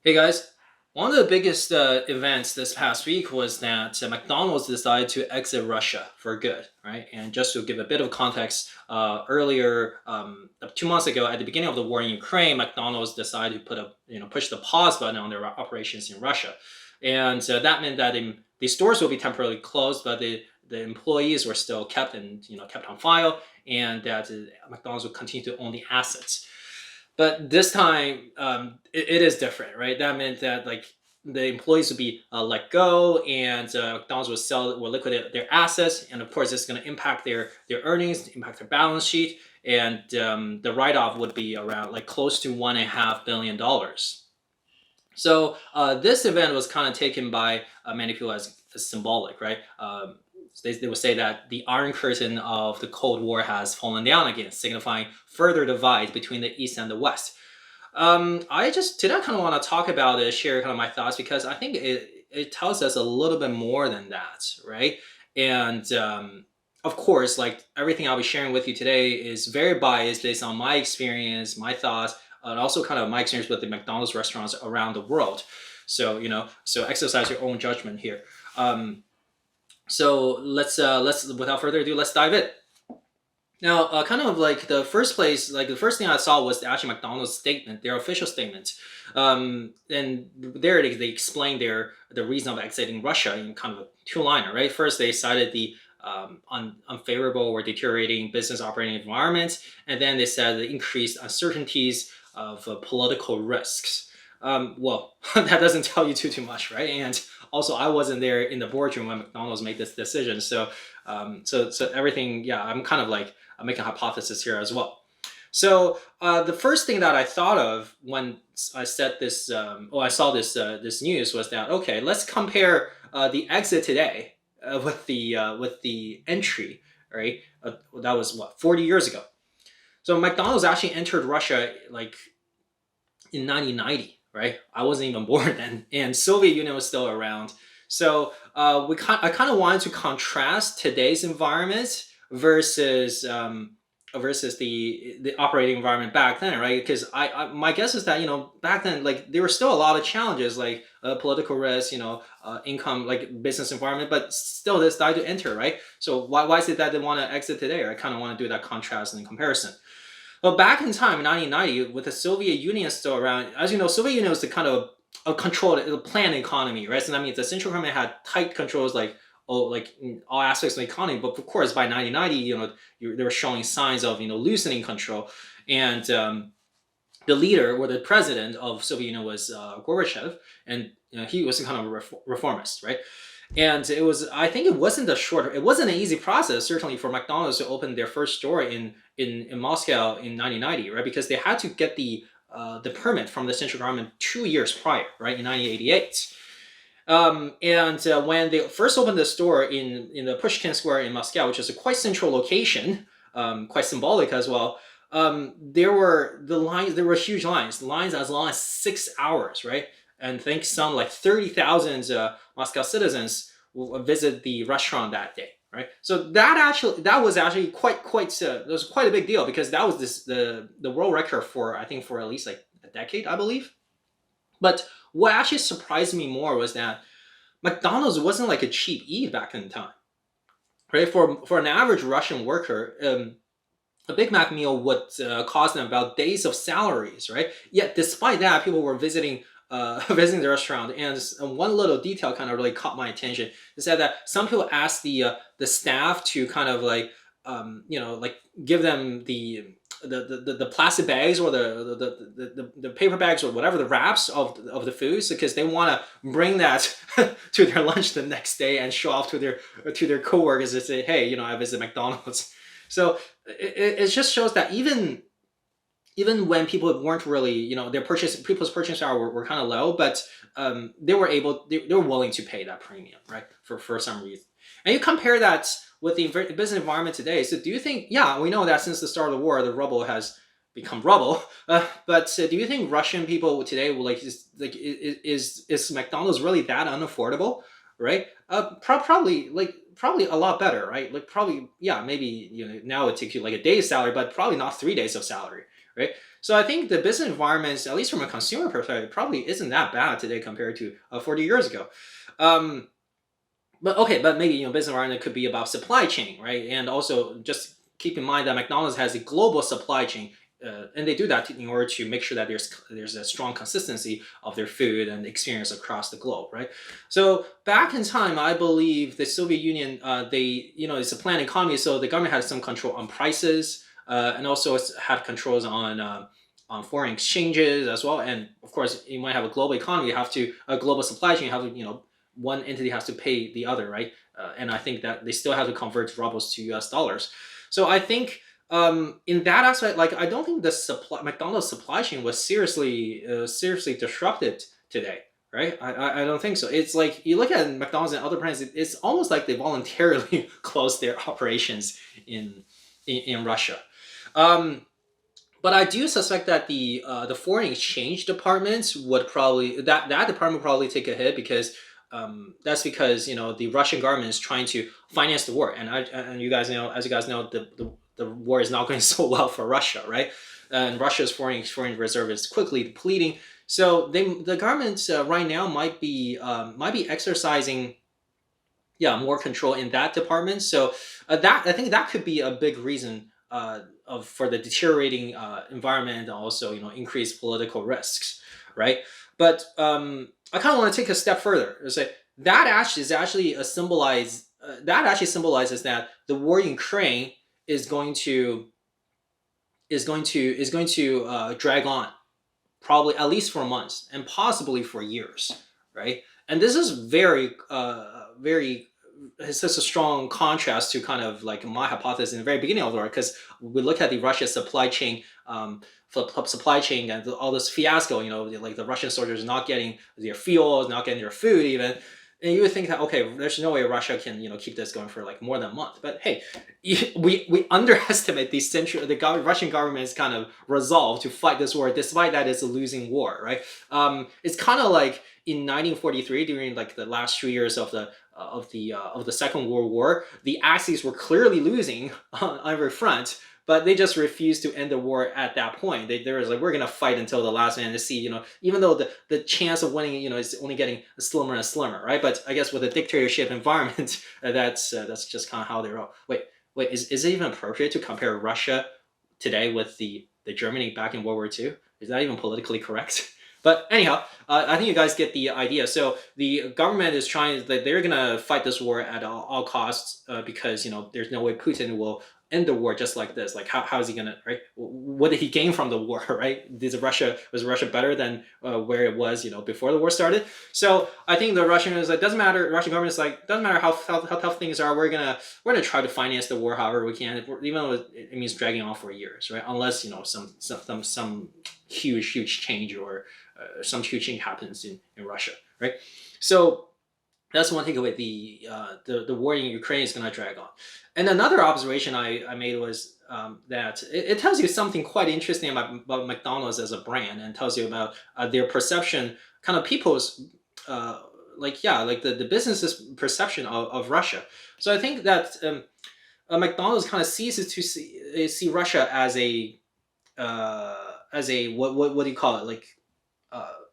Hey guys, one of the biggest events this past week was that McDonald's decided to exit Russia for good, right? And just to give a bit of context, earlier, 2 months ago, at the beginning of the war in Ukraine, McDonald's decided to push the pause button on their operations in Russia, and that meant that the stores will be temporarily closed, but the employees were still kept on file, and that McDonald's will continue to own the assets. But this time, it is different, right? That meant that like the employees would be let go, and McDonald's will liquidate their assets, and of course, it's going to impact their earnings, impact their balance sheet, and the write off would be around like close to $1.5 billion. So this event was kind of taken by many people as symbolic, right? They would say that the Iron Curtain of the Cold War has fallen down again, signifying further divide between the East and the West. I just today kind of want to talk about it, share kind of my thoughts because I think it tells us a little bit more than that, right? And of course, like everything I'll be sharing with you today is very biased based on my experience, my thoughts, and also kind of my experience with the McDonald's restaurants around the world. So so exercise your own judgment here. So let's without further ado, let's dive in. Now, kind of like the first thing I saw was actually McDonald's statement, their official statement, and there they explained the reason of exiting Russia in kind of a two-liner, right? First, they cited the unfavorable or deteriorating business operating environment, and then they said the increased uncertainties of political risks. Well, that doesn't tell you too much, right? And also, I wasn't there in the boardroom when McDonald's made this decision, so everything, yeah, I'm kind of like I'm making a hypothesis here as well. So the first thing that I thought of when I said this, I saw this news was that okay, let's compare the exit today with the entry, right? That was what 40 years ago. So McDonald's actually entered Russia like in 1990, right? I wasn't even born then, and Soviet Union was still around. So I kind of wanted to contrast today's environment versus versus the operating environment back then, right? Because my guess is that back then like there were still a lot of challenges like political risk, income, like business environment, but still this died to enter, right? So why is it that they want to exit today? I kind of want to do that contrast and comparison. But back in time, in 1990, with the Soviet Union still around, as you know, Soviet Union was the kind of a controlled, a planned economy, right? So that means the central government had tight controls, like in all aspects of the economy. But of course, by 1990, they were showing signs of loosening control, and the leader or the president of Soviet Union was Gorbachev, and he was kind of a reformist, right? And I think it wasn't an easy process, certainly for McDonald's to open their first store in Moscow in 1990, right? Because they had to get the permit from the central government 2 years prior, right, in 1988. And when they first opened the store in the Pushkin Square in Moscow, which is a quite central location, quite symbolic as well, there were huge lines as long as 6 hours, right? And I think some like 30,000 Moscow citizens will visit the restaurant that day, right? So that was actually it was quite a big deal because that was the world record for I think for at least like a decade, I believe. But what actually surprised me more was that McDonald's wasn't like a cheap eat back in the time, right? For an average Russian worker, a Big Mac meal would cost them about days of salaries, right? Yet despite that, people were visiting visiting the restaurant, and one little detail kind of really caught my attention. It said that some people asked the staff to kind of like like give them the plastic bags or the paper bags or whatever, the wraps of the foods, because they want to bring that to their lunch the next day and show off to their coworkers and say, hey, I visit McDonald's. So it just shows that even when people weren't really, people's purchasing power were kind of low, but they were willing to pay that premium, right, for some reason. And you compare that with the business environment today. So do you think, yeah, we know that since the start of the war, the ruble has become rubble, but do you think Russian people today will is McDonald's really that unaffordable, right? Probably a lot better, right? Like probably, yeah, maybe now it takes you like a day's salary, but probably not 3 days of salary, right? So I think the business environments, at least from a consumer perspective, probably isn't that bad today compared to 40 years ago. Um, but okay, but maybe business environment could be about supply chain, right? And also just keep in mind that McDonald's has a global supply chain, and they do that in order to make sure that there's a strong consistency of their food and experience across the globe, right? So back in time, I believe the Soviet Union, they it's a planned economy, so the government has some control on prices, and also it's had controls on foreign exchanges as well. And of course, you might have a global economy, you have to a global supply chain, you have to one entity has to pay the other, right? And I think that they still have to convert rubles to US dollars. So I think in that aspect, like I don't think the McDonald's supply chain was seriously disrupted today, right? I don't think so. It's like you look at McDonald's and other brands, it's almost like they voluntarily closed their operations in Russia. Um, but I do suspect that the foreign exchange departments would probably that department would probably take a hit because that's because the Russian government is trying to finance the war, and you guys know, as you guys know, the war is not going so well for Russia, right? And Russia's foreign reserve is quickly depleting. So the government right now might be exercising more control in that department. So that I think that could be a big reason for the deteriorating environment and also increased political risks, right? But I kind of want to take a step further and say that actually that actually symbolizes that the war in Ukraine is going to drag on probably at least for months and possibly for years, right? And this is very it's such a strong contrast to kind of like my hypothesis in the very beginning of the war, because we look at the Russia supply chain, supply chain and all this fiasco, like the Russian soldiers not getting their fuel, not getting their food even. And you would think that, okay, there's no way Russia can keep this going for like more than a month. But hey, we underestimate Russian government's kind of resolve to fight this war, despite that it's a losing war, right? It's kind of like in 1943, during like the last 2 years of the Second World War, the Axis were clearly losing on every front, but they just refused to end the war at that point. They was like, we're gonna fight until the last man to see, even though the chance of winning, is only getting slimmer and slimmer, right? But I guess with a dictatorship environment, that's just kind of how they're. Wait, is it even appropriate to compare Russia today with the Germany back in World War II? Is that even politically correct? But anyhow, I think you guys get the idea. So the government is trying that they're gonna fight this war at all costs because there's no way Putin will end the war just like this. Like how is he gonna, right? What did he gain from the war, right? Was Russia better than where it was before the war started? So I think the Russian is like, doesn't matter. Russian government is like, doesn't matter how tough things are. We're gonna try to finance the war however we can, even though it means dragging on for years, right? Unless some huge change or some huge thing happens in Russia, right? So that's one takeaway. The war in Ukraine is going to drag on. And another observation I made was that it tells you something quite interesting about McDonald's as a brand, and tells you about their perception, kind of people's like the business's perception of Russia. So I think that McDonald's kind of ceases to see Russia as a what do you call it,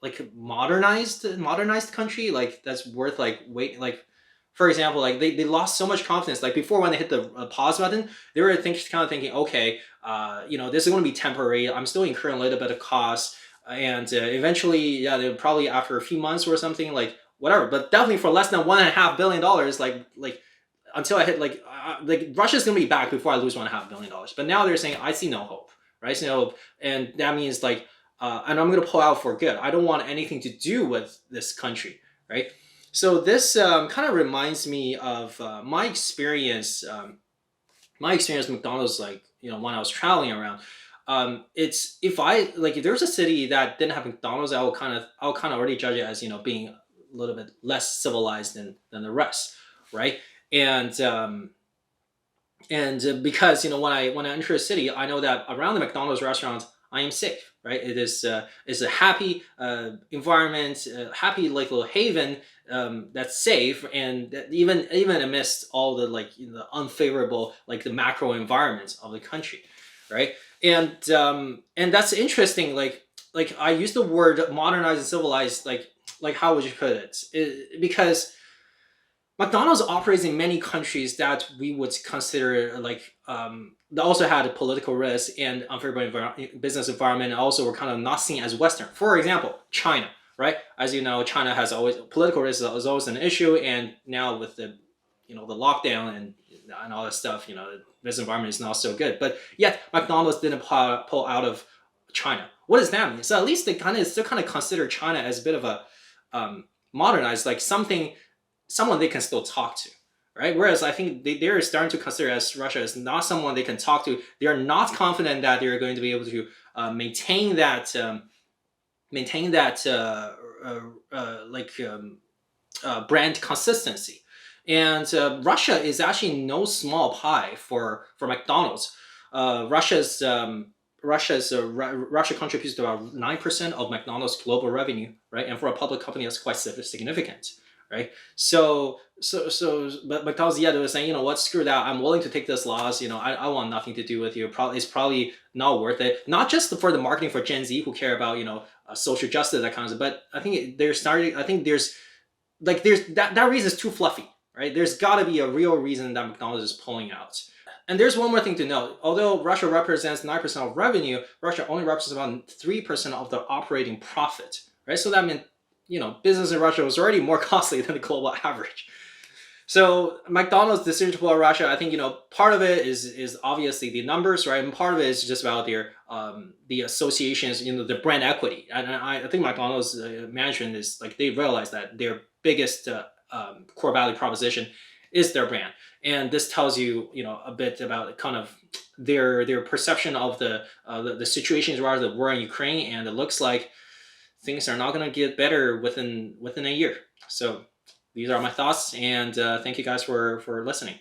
like a modernized country, like that's worth like wait, like for example, like they lost so much confidence. Like before, when they hit the pause button, they were thinking, okay, this is going to be temporary, I'm still incurring a little bit of cost, and eventually, yeah, they'll probably after a few months or something, like whatever, but definitely for less than $1.5 billion, like until I hit like Russia's gonna be back before I lose $1.5 billion. But now they're saying I see no hope, right? So, no hope, and that means like, and I'm gonna pull out for good. I don't want anything to do with this country, right? So this kind of reminds me of my experience. My experience with McDonald's, like when I was traveling around. It's if there's a city that didn't have McDonald's, I'll kind of already judge it as being a little bit less civilized than the rest, right? And because when I enter a city, I know that around the McDonald's restaurants I am safe, right? It's a happy environment, happy like little haven that's safe, and that even amidst all the the unfavorable, like the macro environments of the country, right? And that's interesting. Like I use the word modernize and civilize. Like how would you put it? Because McDonald's operates in many countries that we would consider like that also had a political risk and unfavorable business environment, and also were kind of not seen as Western. For example, China, right? As you know, China has always political risk is always an issue, and now with the the lockdown and all that stuff, the business environment is not so good. But yet McDonald's didn't pull out of China. What does that mean? So at least they kind of still kind of consider China as a bit of a modernized, like someone they can still talk to, right? Whereas I think they're starting to consider as Russia as not someone they can talk to. They are not confident that they're going to be able to maintain that brand consistency. And Russia is actually no small pie for McDonald's. Russia contributes to about 9% of McDonald's global revenue, right? And for a public company, that's quite significant, right? But McDonald's, yeah, they were saying, you know what, screw that. I'm willing to take this loss. I want nothing to do with you. It's probably not worth it. Not just for the marketing for Gen Z who care about social justice, that kind of stuff. But I think they're starting. I think there's that reason is too fluffy, right? There's got to be a real reason that McDonald's is pulling out. And there's one more thing to note. Although Russia represents 9% of revenue, Russia only represents about 3% of the operating profit, right? So that meant, business in Russia was already more costly than the global average. So McDonald's decision to pull out Russia, I think, part of it is obviously the numbers, right? And part of it is just about their the associations, the brand equity. And I think McDonald's management is like, they realize that their biggest core value proposition is their brand. And this tells you, a bit about kind of their perception of the situations around the war in Ukraine, and it looks like things are not going to get better within a year. So these are my thoughts, and thank you guys for listening.